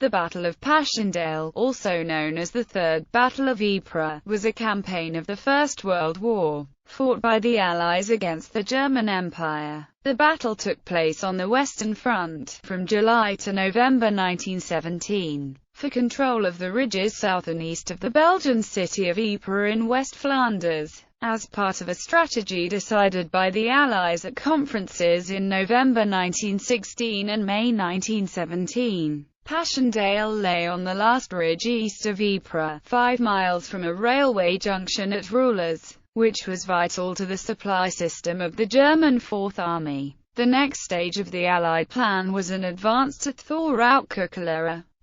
The Battle of Passchendaele, also known as the Third Battle of Ypres, was a campaign of the First World War, fought by the Allies against the German Empire. The battle took place on the Western Front, from July to November 1917, for control of the ridges south and east of the Belgian city of Ypres in West Flanders, as part of a strategy decided by the Allies at conferences in November 1916 and May 1917. Passchendaele lay on the last ridge east of Ypres, 5 miles from a railway junction at Hurley, which was vital to the supply system of the German Fourth Army. The next stage of the Allied plan was an advance to Thorau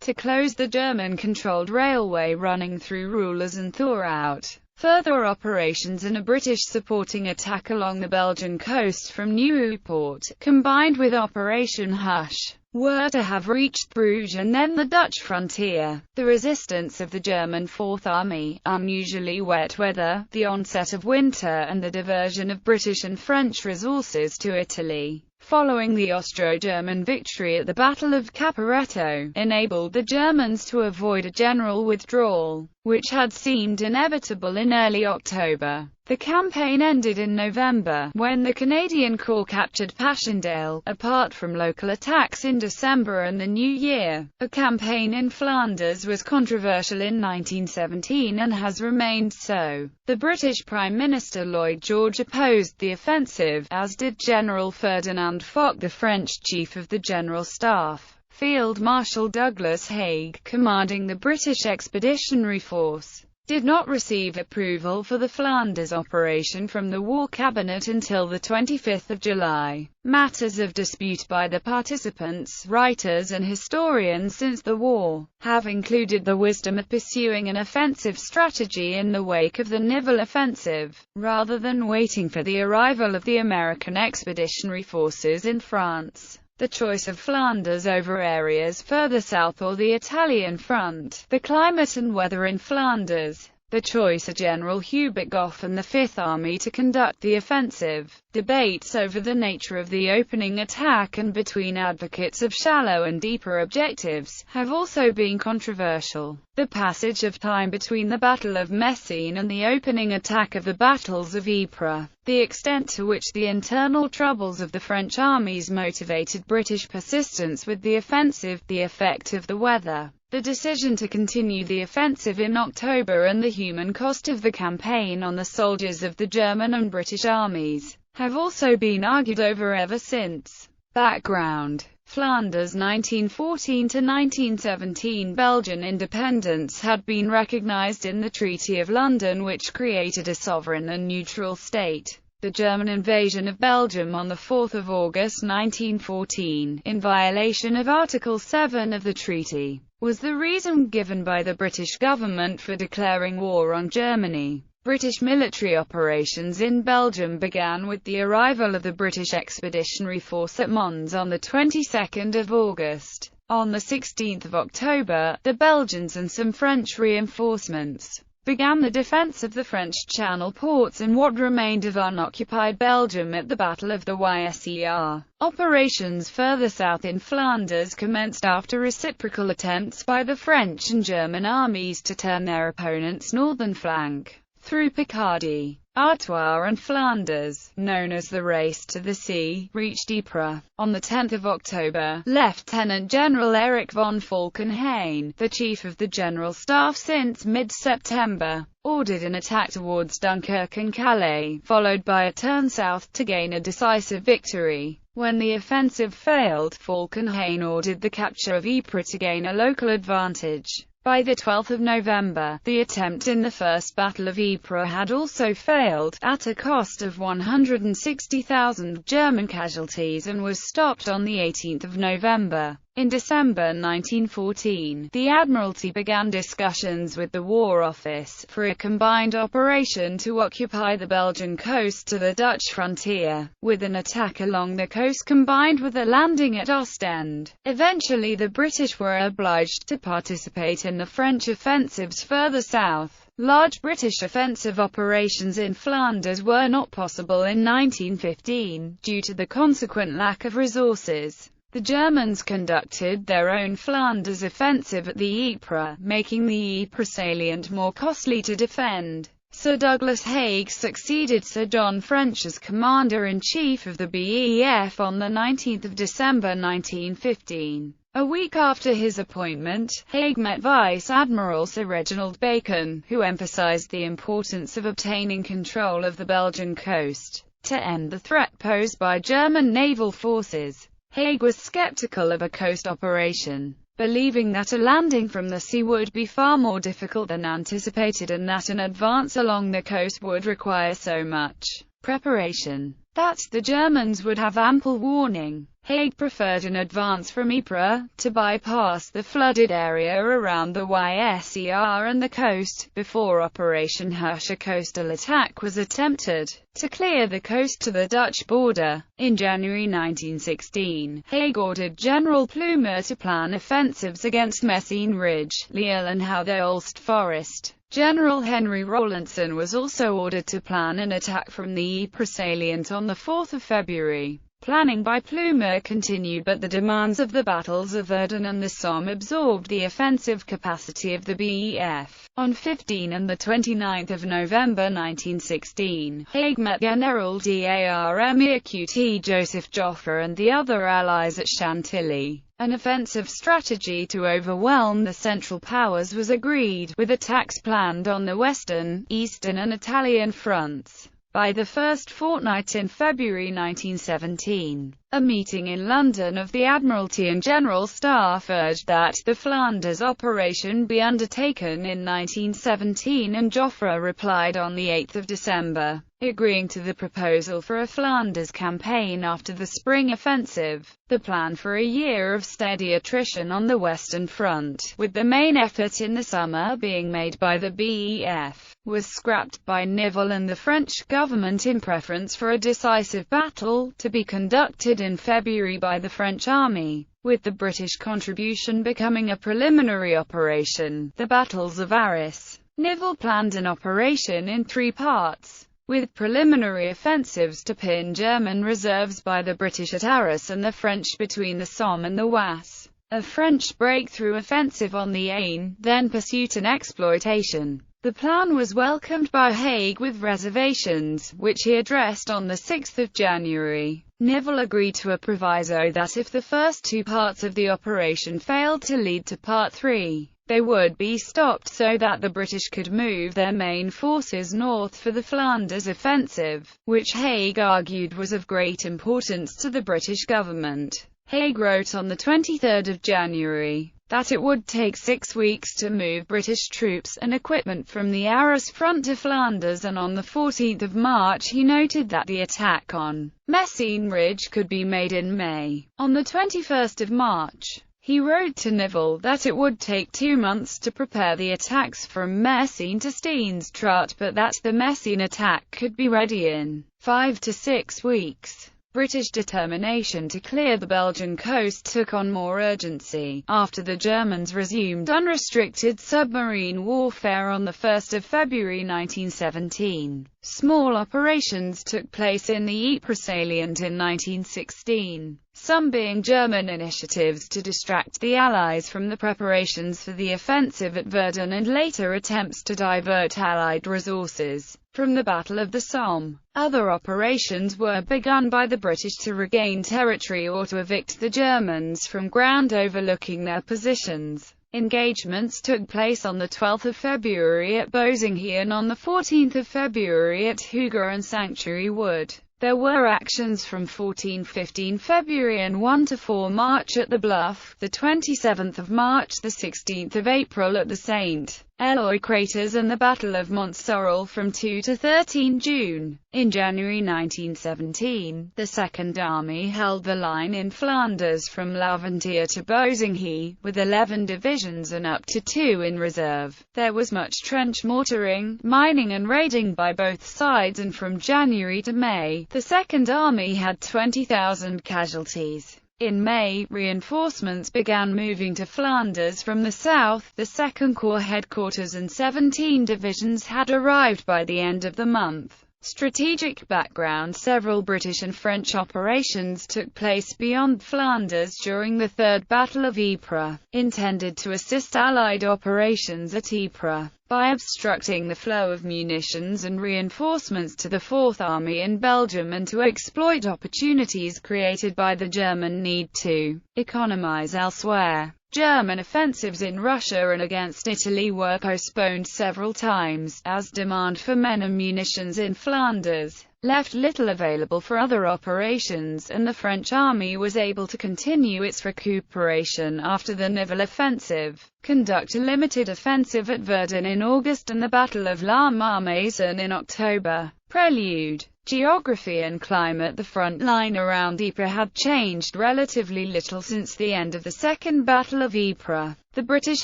to close the German-controlled railway running through Hurley and Thorau. Further operations and a British supporting attack along the Belgian coast from Nieuwpoort, combined with Operation Hush, were to have reached Bruges and then the Dutch frontier. The resistance of the German Fourth Army, unusually wet weather, the onset of winter and the diversion of British and French resources to Italy, following the Austro-German victory at the Battle of Caporetto, enabled the Germans to avoid a general withdrawal, which had seemed inevitable in early October. The campaign ended in November, when the Canadian Corps captured Passchendaele. Apart from local attacks in December and the New Year, a campaign in Flanders was controversial in 1917 and has remained so. The British Prime Minister Lloyd George opposed the offensive, as did General Ferdinand Foch. The French Chief of the General Staff, Field Marshal Douglas Haig, commanding the British Expeditionary Force, did not receive approval for the Flanders operation from the War Cabinet until the 25th of July. Matters of dispute by the participants, writers and historians since the war, have included the wisdom of pursuing an offensive strategy in the wake of the Nivelle offensive, rather than waiting for the arrival of the American expeditionary forces in France. The choice of Flanders over areas further south or the Italian front, the climate and weather in Flanders, the choice of General Hubert Gough and the Fifth Army to conduct the offensive, debates over the nature of the opening attack and between advocates of shallow and deeper objectives, have also been controversial. The passage of time between the Battle of Messines and the opening attack of the battles of Ypres, the extent to which the internal troubles of the French armies motivated British persistence with the offensive, the effect of the weather, the decision to continue the offensive in October and the human cost of the campaign on the soldiers of the German and British armies, have also been argued over ever since. Background: Flanders 1914 to 1917. Belgian independence had been recognized in the Treaty of London, which created a sovereign and neutral state. The German invasion of Belgium on 4 August 1914, in violation of Article 7 of the treaty, was the reason given by the British government for declaring war on Germany. British military operations in Belgium began with the arrival of the British Expeditionary Force at Mons on the 22nd of August. On the 16th of October, the Belgians and some French reinforcements began the defense of the French Channel ports in what remained of unoccupied Belgium at the Battle of the Yser. Operations further south in Flanders commenced after reciprocal attempts by the French and German armies to turn their opponents' northern flank through Picardy. Artois and Flanders, known as the Race to the Sea, reached Ypres. On 10 October, Lieutenant General Erich von Falkenhayn, the chief of the General Staff since mid-September, ordered an attack towards Dunkirk and Calais, followed by a turn south to gain a decisive victory. When the offensive failed, Falkenhayn ordered the capture of Ypres to gain a local advantage. By the 12th of November, the attempt in the First Battle of Ypres had also failed, at a cost of 160,000 German casualties, and was stopped on the 18th of November. In December 1914, the Admiralty began discussions with the War Office for a combined operation to occupy the Belgian coast to the Dutch frontier, with an attack along the coast combined with a landing at Ostend. Eventually the British were obliged to participate in the French offensives further south. Large British offensive operations in Flanders were not possible in 1915, due to the consequent lack of resources. The Germans conducted their own Flanders offensive at the Ypres, making the Ypres salient more costly to defend. Sir Douglas Haig succeeded Sir John French as Commander-in-Chief of the BEF on 19 December 1915. A week after his appointment, Haig met Vice Admiral Sir Reginald Bacon, who emphasized the importance of obtaining control of the Belgian coast to end the threat posed by German naval forces. Haig was skeptical of a coast operation, believing that a landing from the sea would be far more difficult than anticipated and that an advance along the coast would require so much preparation that the Germans would have ample warning. Haig preferred an advance from Ypres, to bypass the flooded area around the Yser and the coast, before Operation Hush, a coastal attack was attempted to clear the coast to the Dutch border. In January 1916, Haig ordered General Plumer to plan offensives against Messines Ridge, Lille and Houthulst Forest. General Henry Rawlinson was also ordered to plan an attack from the Ypres salient on 4 February. Planning by Plumer continued, but the demands of the battles of Verdun and the Somme absorbed the offensive capacity of the BEF. On 15 and 29 November 1916, Haig met General d'Armée Qt Joseph Joffre and the other allies at Chantilly. An offensive strategy to overwhelm the Central Powers was agreed, with attacks planned on the western, eastern and Italian fronts. By the first fortnight in February 1917, a meeting in London of the Admiralty and General Staff urged that the Flanders operation be undertaken in 1917, and Joffre replied on 8 December, agreeing to the proposal for a Flanders campaign after the spring offensive. The plan for a year of steady attrition on the Western Front, with the main effort in the summer being made by the BEF, was scrapped by Nivelle and the French government in preference for a decisive battle, to be conducted in February by the French army, with the British contribution becoming a preliminary operation. The battles of Arras. Nivelle planned an operation in 3 parts, with preliminary offensives to pin German reserves by the British at Arras and the French between the Somme and the Oise. A French breakthrough offensive on the Aisne, then pursuit and exploitation. The plan was welcomed by Haig with reservations, which he addressed on 6 January. Nivelle agreed to a proviso that if the first 2 parts of the operation failed to lead to Part 3, they would be stopped so that the British could move their main forces north for the Flanders offensive, which Haig argued was of great importance to the British government. Haig wrote on 23 January that it would take 6 weeks to move British troops and equipment from the Arras front to Flanders, and on 14 March he noted that the attack on Messines Ridge could be made in May. On 21 March, he wrote to Nivelle that it would take 2 months to prepare the attacks from Messines to Steenstraat, but that the Messines attack could be ready in 5 to 6 weeks. British determination to clear the Belgian coast took on more urgency, after the Germans resumed unrestricted submarine warfare on 1 February 1917. Small operations took place in the Ypres salient in 1916, some being German initiatives to distract the Allies from the preparations for the offensive at Verdun, and later attempts to divert Allied resources from the Battle of the Somme. Other operations were begun by the British to regain territory or to evict the Germans from ground overlooking their positions. Engagements took place on 12 February at Bosinghi and on 14 February at Hooger and Sanctuary Wood. There were actions from 14-15 February and 1-4 March at the Bluff, the 27th of March, the 16th of April at the St. Eloi craters, and the Battle of Montsorel from 2 to 13 June. In January 1917, the Second Army held the line in Flanders from Laventia to Bosinghi, with 11 divisions and up to 2 in reserve. There was much trench mortaring, mining and raiding by both sides, and from January to May, the Second Army had 20,000 casualties. In May, reinforcements began moving to Flanders from the south. The Second Corps headquarters and 17 divisions had arrived by the end of the month. Strategic background: several British and French operations took place beyond Flanders during the Third Battle of Ypres, intended to assist Allied operations at Ypres by obstructing the flow of munitions and reinforcements to the Fourth Army in Belgium, and to exploit opportunities created by the German need to economize elsewhere. German offensives in Russia and against Italy were postponed several times, as demand for men and munitions in Flanders left little available for other operations, and the French army was able to continue its recuperation after the Nivelle offensive, conduct a limited offensive at Verdun in August and the Battle of La Marmaison in October. Prelude: geography and climate. The front line around Ypres had changed relatively little since the end of the Second Battle of Ypres. The British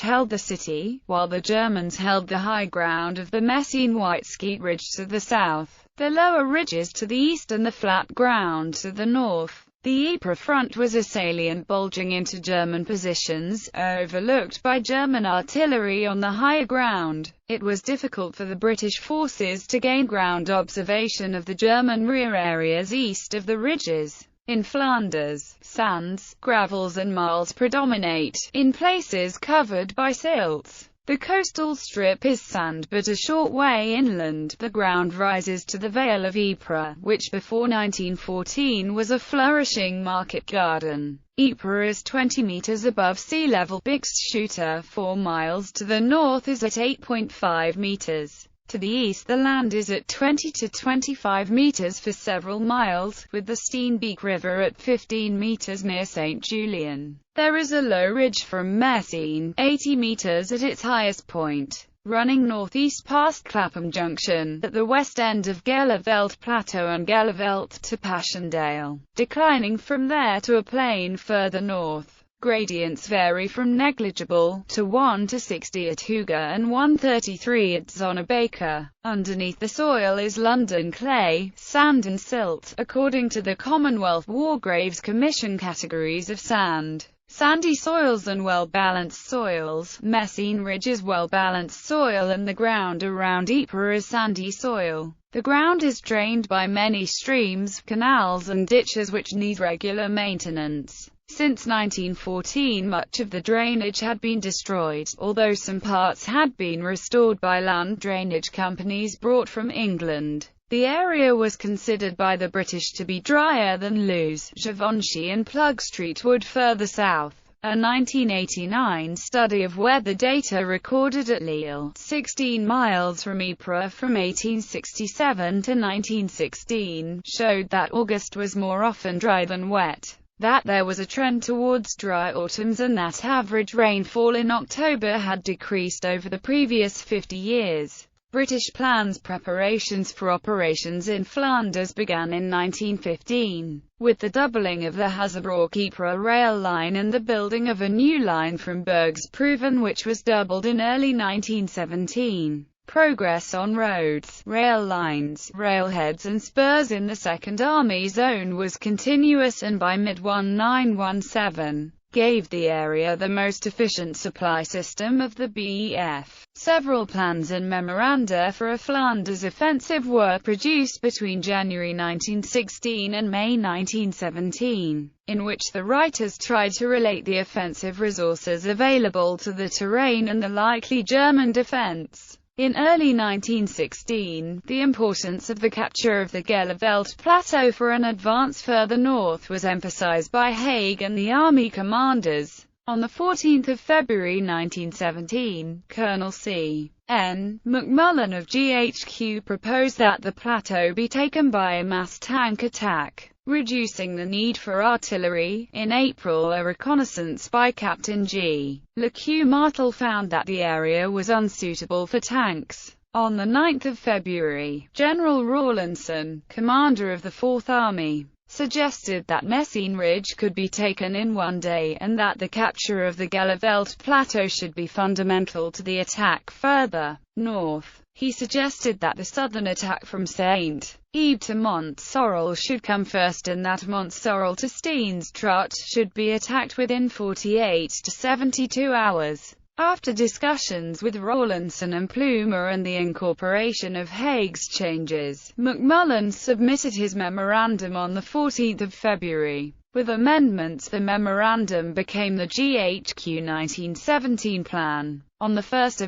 held the city, while the Germans held the high ground of the Messines-White Ridge to the south, the lower ridges to the east and the flat ground to the north. The Ypres front was a salient bulging into German positions, overlooked by German artillery on the higher ground. It was difficult for the British forces to gain ground observation of the German rear areas east of the ridges. In Flanders, sands, gravels and marls predominate, in places covered by silts. The coastal strip is sand, but a short way inland, the ground rises to the Vale of Ypres, which before 1914 was a flourishing market garden. Ypres is 20 meters above sea level. Bixschooter, 4 miles to the north, is at 8.5 meters. To the east the land is at 20 to 25 meters for several miles, with the Steenbeek River at 15 meters near St. Julien. There is a low ridge from Messines, 80 meters at its highest point, running northeast past Clapham Junction, at the west end of Gelleveld Plateau and Gelleveld to Passchendaele, declining from there to a plain further north. Gradients vary from negligible to 1 to 60 at Hooger and 133 at Zonnebaker. Underneath the soil is London clay, sand and silt, according to the Commonwealth War Graves Commission categories of sand. Sandy soils and well-balanced soils. Messines Ridge is well-balanced soil and the ground around Ypres is sandy soil. The ground is drained by many streams, canals and ditches which need regular maintenance. Since 1914 much of the drainage had been destroyed, although some parts had been restored by land drainage companies brought from England. The area was considered by the British to be drier than Luz, Givenchy and Plug Street Wood further south. A 1989 study of weather data recorded at Lille, 16 miles from Ypres from 1867 to 1916, showed that August was more often dry than wet, that there was a trend towards dry autumns, and that average rainfall in October had decreased over the previous 50 years. British plans. Preparations for operations in Flanders began in 1915, with the doubling of the Hazebrouck-Ypres rail line and the building of a new line from Bergsproeven, which was doubled in early 1917. Progress on roads, rail lines, railheads and spurs in the Second Army Zone was continuous, and by mid-1917, gave the area the most efficient supply system of the BEF. Several plans and memoranda for a Flanders offensive were produced between January 1916 and May 1917, in which the writers tried to relate the offensive resources available to the terrain and the likely German defense. In early 1916, the importance of the capture of the Gelleveld Plateau for an advance further north was emphasized by Haig and the army commanders. On 14 February 1917, Colonel C. N. McMullen of GHQ proposed that the plateau be taken by a mass tank attack, reducing the need for artillery. In April, a reconnaissance by Captain G. LeCue Martel found that the area was unsuitable for tanks. On 9 February, General Rawlinson, commander of the Fourth Army, suggested that Messines Ridge could be taken in one day, and that the capture of the Gelleveld Plateau should be fundamental to the attack further north. He suggested that the southern attack from St. Yves to Mont-Sorel should come first, and that Mont-Sorel to Steenstraat should be attacked within 48 to 72 hours. After discussions with Rawlinson and Plumer and the incorporation of Haig's changes, McMullen submitted his memorandum on 14 February. With amendments, the memorandum became the GHQ 1917 plan. On 1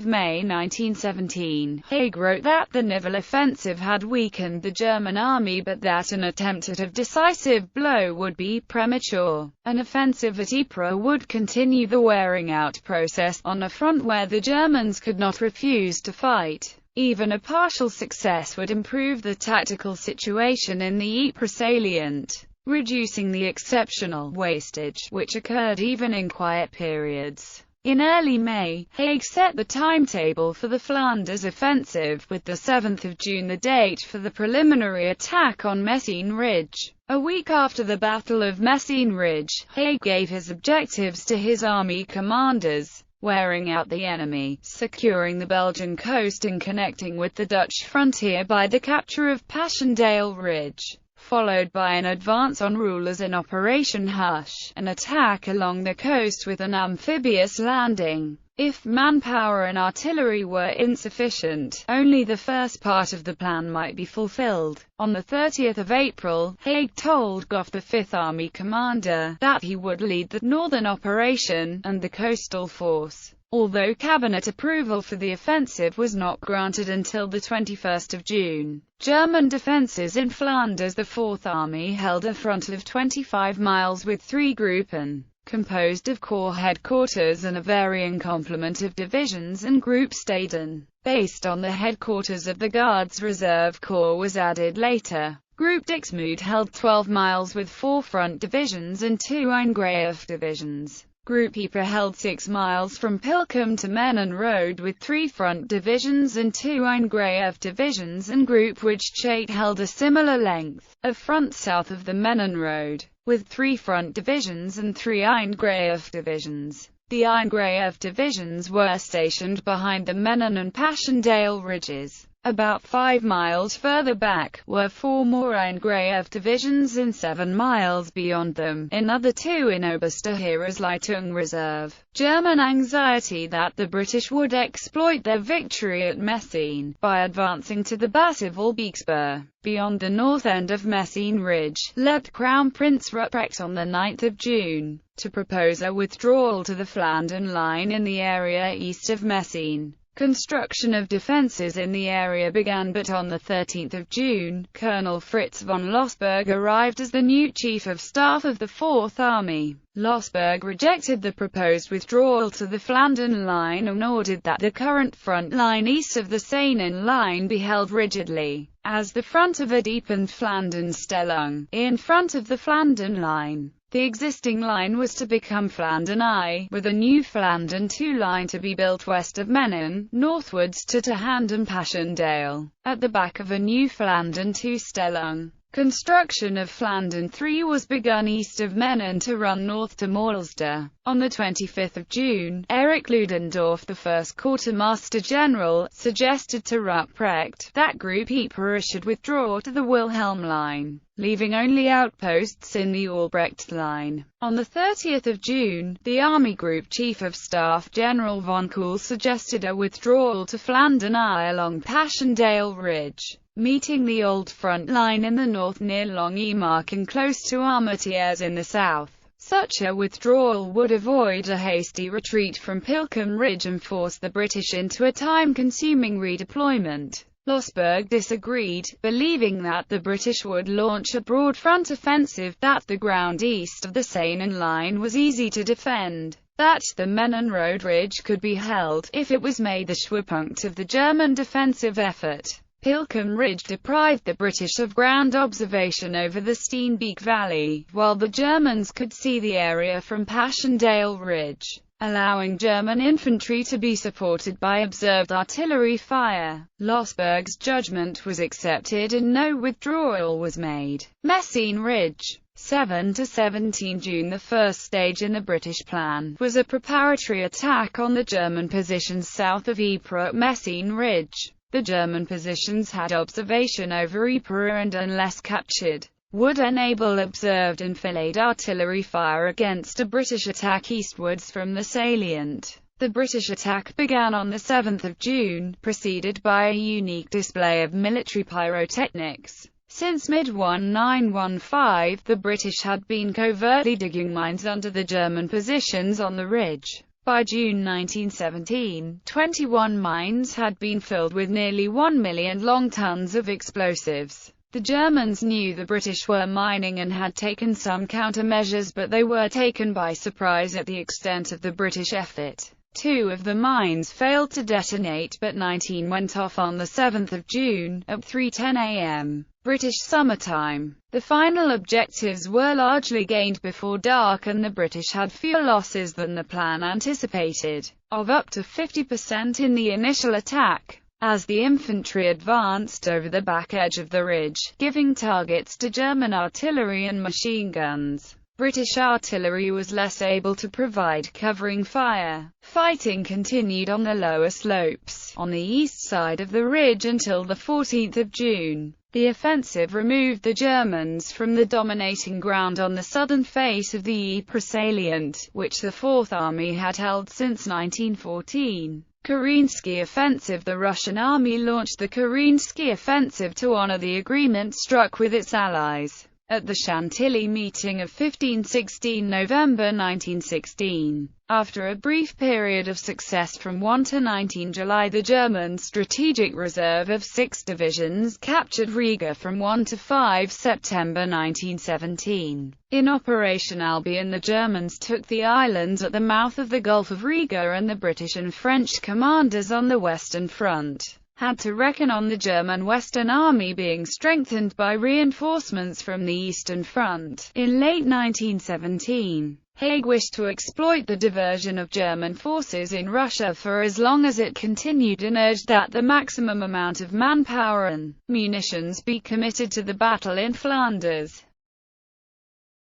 May 1917, Haig wrote that the naval offensive had weakened the German army but that an attempt at a decisive blow would be premature. An offensive at Ypres would continue the wearing-out process, on a front where the Germans could not refuse to fight. Even a partial success would improve the tactical situation in the Ypres salient, reducing the exceptional wastage which occurred even in quiet periods. In early May, Haig set the timetable for the Flanders offensive, with the 7th of June the date for the preliminary attack on Messines Ridge. A week after the Battle of Messines Ridge, Haig gave his objectives to his army commanders: wearing out the enemy, securing the Belgian coast and connecting with the Dutch frontier by the capture of Passchendaele Ridge, followed by an advance on rulers in Operation Hush, an attack along the coast with an amphibious landing. If manpower and artillery were insufficient, only the first part of the plan might be fulfilled. On 30 April, Haig told Gough, the Fifth Army commander, that he would lead the northern operation and the coastal force. Although cabinet approval for the offensive was not granted until 21 June, German defences in Flanders, the Fourth Army held a front of 25 miles with 3 Gruppen, composed of corps headquarters and a varying complement of divisions and Groupsteden. Based on the headquarters of the Guards Reserve Corps was added later. Group Dixmude held 12 miles with 4 front divisions and 2 Eingreif divisions. Group Ypres held 6 miles from Pilkum to Menin Road with 3 front divisions and 2 Eingreif divisions, and Group Wijtschate held a similar length of front south of the Menin Road, with 3 front divisions and 3 Eingreif divisions. The Eingreif divisions were stationed behind the Menin and Passchendaele ridges. About 5 miles further back, were 4 more Eingreif divisions and 7 miles beyond them, another 2 in Oberste Heeresleitung Reserve. German anxiety that the British would exploit their victory at Messines, by advancing to the Basseval-Beeksburg, beyond the north end of Messines Ridge, led Crown Prince Ruprecht on 9 June, to propose a withdrawal to the Flandern Line in the area east of Messines. Construction of defences in the area began, but on 13 June, Colonel Fritz von Lossberg arrived as the new Chief of Staff of the Fourth Army. Lossberg rejected the proposed withdrawal to the Flandern Line and ordered that the current front line east of the Saanen Line be held rigidly as the front of a deepened Flandern Stellung, in front of the Flandern Line. The existing line was to become Flandern I, with a new Flandern II line to be built west of Menin, northwards to Hand and Passchendaele, at the back of a new Flandern II Stellung. Construction of Flandern III was begun east of Menin to run north to Maulsde. On 25 June, Erich Ludendorff, the first quartermaster general, suggested to Ruprecht that Group Ypres should withdraw to the Wilhelm Line, leaving only outposts in the Albrecht Line. On 30 June, the Army Group Chief of Staff General von Kuhl suggested a withdrawal to Flandern I along Passchendaele Ridge, meeting the old front line in the north near Longuemark and close to Armentières in the south. Such a withdrawal would avoid a hasty retreat from Pilkum Ridge and force the British into a time-consuming redeployment. Lossberg disagreed, believing that the British would launch a broad front offensive, that the ground east of the Saanen Line was easy to defend, that the Menin Road Ridge could be held, if it was made the Schwerpunkt of the German defensive effort. Pilkum Ridge deprived the British of ground observation over the Steenbeek Valley, while the Germans could see the area from Passchendaele Ridge, allowing German infantry to be supported by observed artillery fire. Lossberg's judgment was accepted and no withdrawal was made. Messines Ridge, 7 to 17 June. The first stage in the British plan was a preparatory attack on the German positions south of Ypres at Messines Ridge. The German positions had observation over Ypres and, unless captured, would enable observed enfilade artillery fire against a British attack eastwards from the salient. The British attack began on the 7th of June, preceded by a unique display of military pyrotechnics. Since mid-1915, the British had been covertly digging mines under the German positions on the ridge. By June 1917, 21 mines had been filled with nearly 1 million long tons of explosives. The Germans knew the British were mining and had taken some countermeasures, but they were taken by surprise at the extent of the British effort. 2 of the mines failed to detonate, but 19 went off on the 7th of June, at 3:10 a.m. British summertime. The final objectives were largely gained before dark, and the British had fewer losses than the plan anticipated, of up to 50% in the initial attack, as the infantry advanced over the back edge of the ridge, giving targets to German artillery and machine guns. British artillery was less able to provide covering fire. Fighting continued on the lower slopes, on the east side of the ridge until the 14th of June. The offensive removed the Germans from the dominating ground on the southern face of the Ypres salient, which the Fourth Army had held since 1914. Kerensky Offensive. The Russian army launched the Kerensky Offensive to honor the agreement struck with its allies at the Chantilly meeting of 15-16 November 1916. After a brief period of success from 1 to 19 July, the German strategic reserve of 6 divisions captured Riga from 1 to 5 September 1917. In Operation Albion, the Germans took the islands at the mouth of the Gulf of Riga, and the British and French commanders on the Western Front had to reckon on the German Western Army being strengthened by reinforcements from the Eastern Front. In late 1917, Haig wished to exploit the diversion of German forces in Russia for as long as it continued, and urged that the maximum amount of manpower and munitions be committed to the battle in Flanders.